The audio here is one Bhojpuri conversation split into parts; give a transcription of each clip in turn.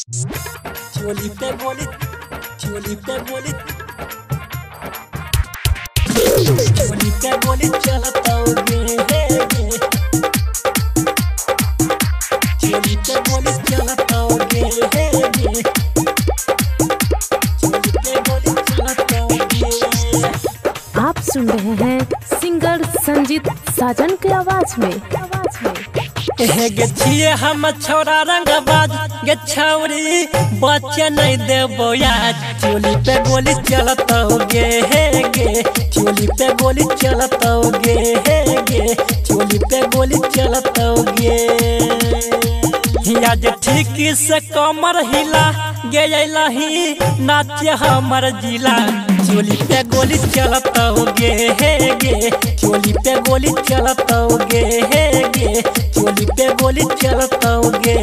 चोली पे गोली चोली पे गोली चोली पे गोली चलता गे चोली पे गोली चलता गे चोली पे गोली चलता गे। आप सुन रहे हैं सिंगर संजीत साजन के आवाज में गे छिए हम छोरा रंगबाज गे छौरी बच्चे नहीं देबो याद। चोली पे गोली चलता गे चोली पे गोली चलता गे चोली पे गोली चलता गे। आज ठीक से कमर हिला गे लही नाचे हमर जिला। चोली पे गोली चलता गे चोली पे गोली चलता गे चोली पे गोली चलता गे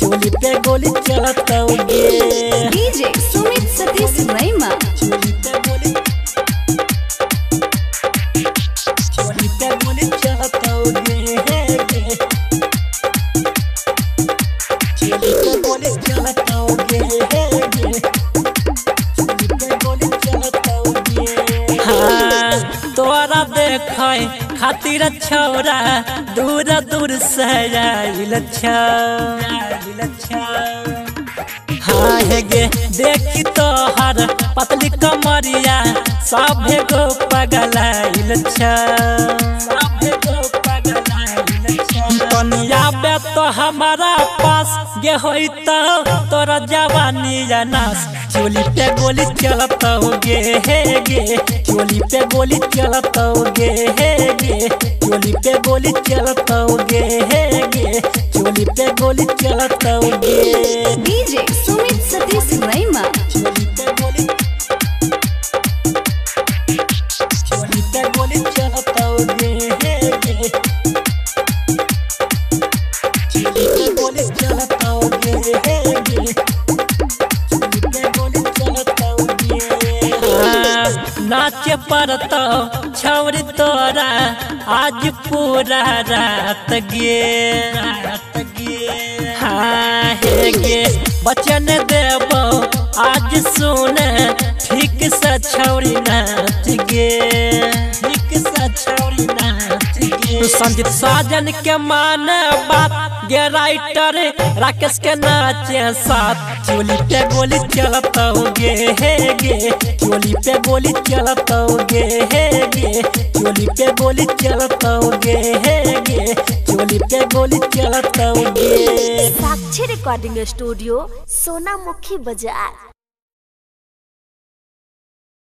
चोली पे गोली चलता गे। डीजे सुमित सतीश रैमा चोली पे गोली चोली पे गोली चलता गे चोली पे गोली चलता गे चोली पे गोली चलता गे। हाँ तोरा देखे खातिर छौरा दूर दूर से आइल हाँ हे गे देखी तोहर पतली कमरिया सभे गो पगलाइल तनिया बे तो हमारा पास गे होई तो तोरा जवानी नाश। चोली पे गोली चलता गे चोली पे गोली चलता गे चोली पे गोली चलता गे चोली पे गोली चलता गे। डीजे सुमित सतीश रैमा चोली पे गोली चोली पे गोली चलता गे चोली पे गोली चलता गे चोली पे गोली चलता गे। नाचे पड़ता छौरी तोरा आज पूरा रात गे हाँ हे गे बचन देबो आज सुन ठीक से छौरी नाच गे ठीक से छौरी नाच गे। संजीत साजन के मान बात गे राइटर राकेश के नाचे साथ। चोली पे गोली चलता गे चोली पे गोली चलता गे चोली पे गोली चलता गे चोली पे गोली चलता गे। साक्षी रिकॉर्डिंग स्टूडियो सोनामुखी बाजार।